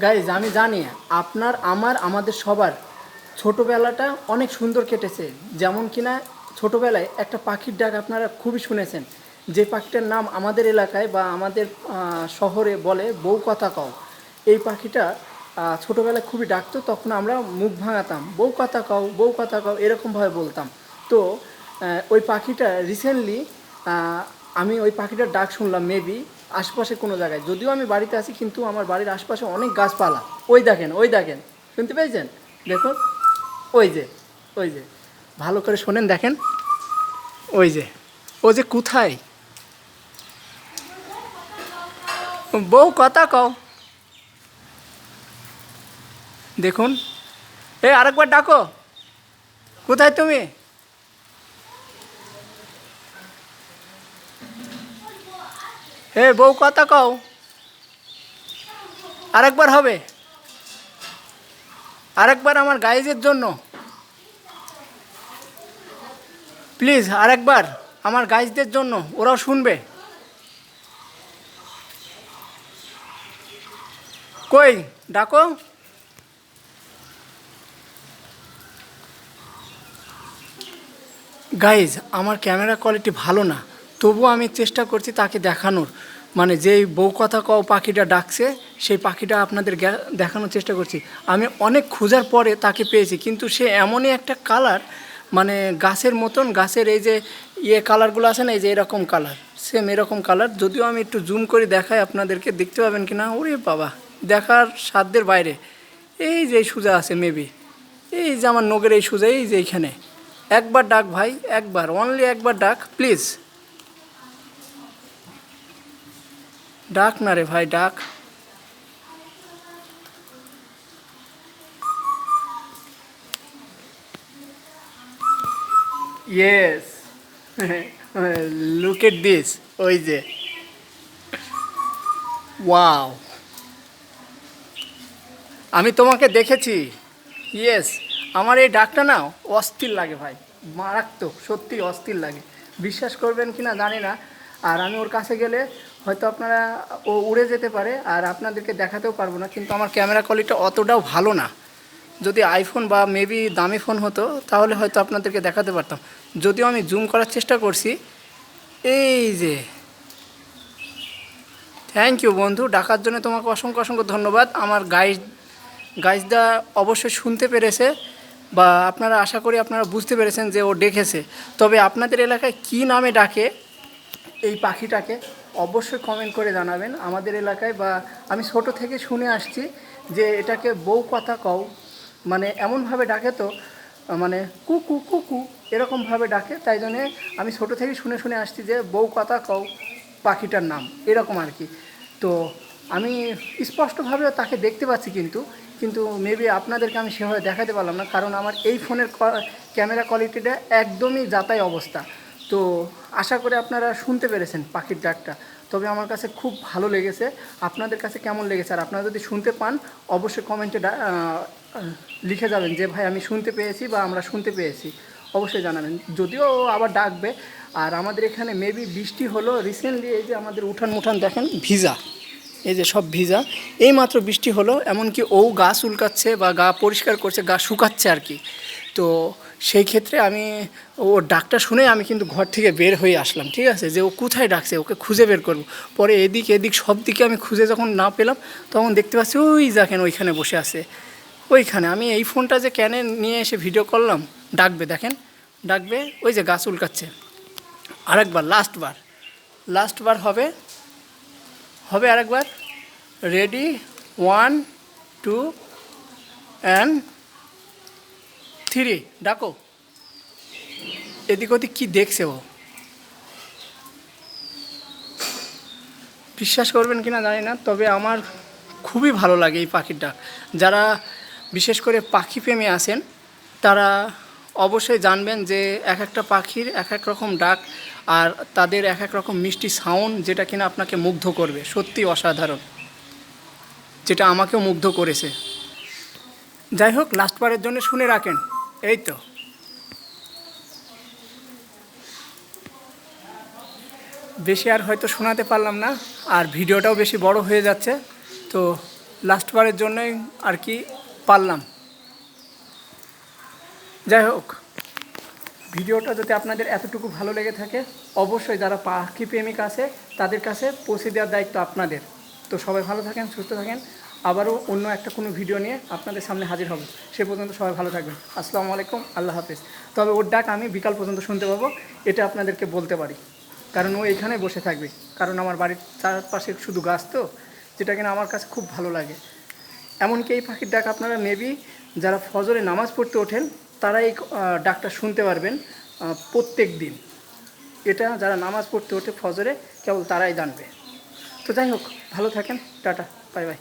Guys আমি জানি আমাদের সবার ছোটোবেলাটা অনেক সুন্দর কেটেছে। যেমন কিনা ছোটোবেলায় একটা পাখির ডাক আপনারা খুবই শুনেছেন, যে পাখিটার নাম আমাদের এলাকায় বা আমাদের শহরে বলে বউ কথা কও। এই পাখিটা ছোটোবেলায় খুবই ডাকতো, তখন আমরা মুখ ভাঙাতাম, বউ কথা কও বউ কথা কও এরকমভাবে বলতাম। তো ওই পাখিটা রিসেন্টলি আমি ওই পাখিটার ডাক শুনলাম মেবি আশপাশে কোনো জায়গায়, যদিও আমি বাড়িতে আছি কিন্তু আমার বাড়ির আশপাশে অনেক গাছপালা। ওই দেখেন শুনতে পেয়েছেন? দেখুন, ওই যে ওই যে ভালো করে শোনেন, দেখেন ওই যে ও যে কোথায়, বউ কথা কও। দেখুন, আরেকবার ডাকো, কোথায় তুমি? বউ কথা কও, আরেকবার হবে, আরেকবার আমার গাইজের জন্য প্লিজ, আরেকবার আমার গাইজদের জন্য, ওরাও শুনবে। কই ডাকো। গাইজ আমার ক্যামেরা কোয়ালিটি ভালো না, তবুও আমি চেষ্টা করছি তাকে দেখানোর, মানে যেই বউ কথা কও পাখিটা ডাকছে সেই পাখিটা আপনাদের দেখানোর চেষ্টা করছি। আমি অনেক খোঁজার পরে তাকে পেয়েছি, কিন্তু সে এমনই একটা কালার, মানে গাছের মতন, গাছের এই যে কালারগুলো আছে না, এই যে এরকম কালার, সেম এরকম কালার। যদিও আমি একটু জুম করে দেখাই আপনাদেরকে, দেখতে পাবেন কি না, ওরে বাবা দেখার সাধ্যের বাইরে। এই যে সোজা আছে মেবি, এই যে আমার নখের এই সোজা, এই যে এইখানে। একবার ডাক ভাই, একবার, অনলি একবার ডাক প্লিজ, ডাক না রে ভাই, ডাক। ইয়েস, লুক এট দিস, ওই যে ওয়াও, আমি তোমাকে দেখেছি। ইয়েস, আমার এই ডাকটা না অস্থির লাগে ভাই, মারাত্মক, সত্যি অস্থির লাগে, বিশ্বাস করবেন কি না জানি না। আর আমি ওর কাছে গেলে হয়তো আপনারা, ও উড়ে যেতে পারে আর আপনাদেরকে দেখাতেও পারবো না, কিন্তু আমার ক্যামেরা কোয়ালিটি অতটাও ভালো না। যদি আইফোন বা মেবি দামি ফোন হতো তাহলে হয়তো আপনাদেরকে দেখাতে পারতাম, যদিও আমি জুম করার চেষ্টা করছি। এই যে, থ্যাংক ইউ বন্ধু, ডাকার জন্য তোমাকে অসংখ্য অসংখ্য ধন্যবাদ। আমার গাইজদা অবশ্যই শুনতে পেরেছে, বা আপনারা আশা করি আপনারা বুঝতে পেরেছেন যে ও ডেকেছে। তবে আপনাদের এলাকায় কী নামে ডাকে এই পাখিটাকে অবশ্যই কমেন্ট করে জানাবেন। আমাদের এলাকায় বা আমি ছোট থেকে শুনে আসছি যে এটাকে বউ কথা কও, মানে এমনভাবে ডাকে, তো মানে কুকু কুকু এরকমভাবে ডাকে, তাই জন্যে আমি ছোট থেকে শুনে শুনে আসছি যে বউ কথা কও পাখিটার নাম এরকম আর কি। তো আমি স্পষ্টভাবে তাকে দেখতে পাচ্ছি, কিন্তু কিন্তু মেবি আপনাদেরকে আমি সেভাবে দেখাতে পারলাম না, কারণ আমার এই ফোনের ক্যামেরা কোয়ালিটিটা একদমই যাতাই অবস্থা। তো আশা করি আপনারা শুনতে পেরেছেন পাখির ডাকটা, তবে আমার কাছে খুব ভালো লেগেছে। আপনাদের কাছে কেমন লেগেছে? আর আপনারা যদি শুনতে পান অবশ্যই কমেন্টে লিখে যাবেন যে ভাই আমি শুনতে পেয়েছি বা আমরা শুনতে পেয়েছি, অবশ্যই জানাবেন। যদিও ও আবার ডাকবে। আর আমাদের এখানে মেবি বৃষ্টি হলো রিসেন্টলি, এই যে আমাদের উঠান মুঠান দেখেন ভিজা, এই যে সব ভিজা, এই মাত্র বৃষ্টি হলো, এমনকি ও গা চুলকাচ্ছে বা গা পরিষ্কার করছে, গা শুকাচ্ছে আর কি। তো সেই ক্ষেত্রে আমি ওর ডাকটা শুনে আমি কিন্তু ঘর থেকে বের হয়ে আসলাম, ঠিক আছে, যে ও কোথায় ডাকছে, ওকে খুঁজে বের করব। পরে এদিক এদিক সব দিকে আমি খুঁজে যখন না পেলাম, তখন দেখতে পাচ্ছি ওই দেখেন ওইখানে বসে আছে, ওইখানে। আমি এই ফোনটা যে ক্যানে নিয়ে এসে ভিডিও করলাম, ডাকবে দেখেন, ডাকবে, ওই যে গা চুলকাচ্ছে। আরেকবার, লাস্টবার হবে, আরেকবার। রেডি, 1 2 অ্যান্ড 3, ডাকো। এদিক ওদিক কী দেখছে ও, বিশ্বাস করবেন কি না জানি না, তবে আমার খুবই ভালো লাগে এই পাখির ডাক। যারা বিশেষ করে পাখিপ্রেমী আছেন তারা অবশ্যই জানবেন যে এক একটা পাখির এক এক রকম ডাক, আর তাদের এক এক রকম মিষ্টি সাউন্ড, যেটা কিনা আপনাকে মুগ্ধ করবে, সত্যি অসাধারণ, যেটা আমাকেও মুগ্ধ করেছে। যাই হোক, লাস্টবারের জন্য শুনে রাখেন, এই তো। বেশি আর হয়তো শোনাতে পারলাম না, আর ভিডিওটাও বেশি বড় হয়ে যাচ্ছে, তো লাস্টবারের জন্যই আর কি পারলাম। যাই হোক, ভিডিওটা যদি আপনাদের এতটুকু ভালো লেগে থাকে অবশ্যই যারা পাখি প্রেমিক আছে তাদের কাছে পৌঁছে দেওয়ার দায়িত্ব আপনাদের। তো সবাই ভালো থাকেন, সুস্থ থাকেন, আবারও অন্য একটা কোনো ভিডিও নিয়ে আপনাদের সামনে হাজির হব। সে পর্যন্ত সবাই ভালো থাকবেন। আসসালামু আলাইকুম, আল্লাহ হাফেজ। তবে ওর ডাক আমি বিকাল পর্যন্ত শুনতে পাবো, এটা আপনাদেরকে বলতে পারি, কারণ ও এখানে বসে থাকবে। কারণ আমার বাড়ির চারপাশে শুধু গাছ, তো যেটা কিনা আমার কাছে খুব ভালো লাগে। এমনকি এই পাখির ডাক আপনারা মেবি যারা ফজরে নামাজ পড়তে ওঠেন তারা এই ডাকটা শুনতে পারবেন প্রত্যেক দিন। এটা যারা নামাজ পড়তে ওঠে ফজরে কেবল তারাই জানবে। তো যাই হোক, ভালো থাকেন, টাটা, বাই বাই।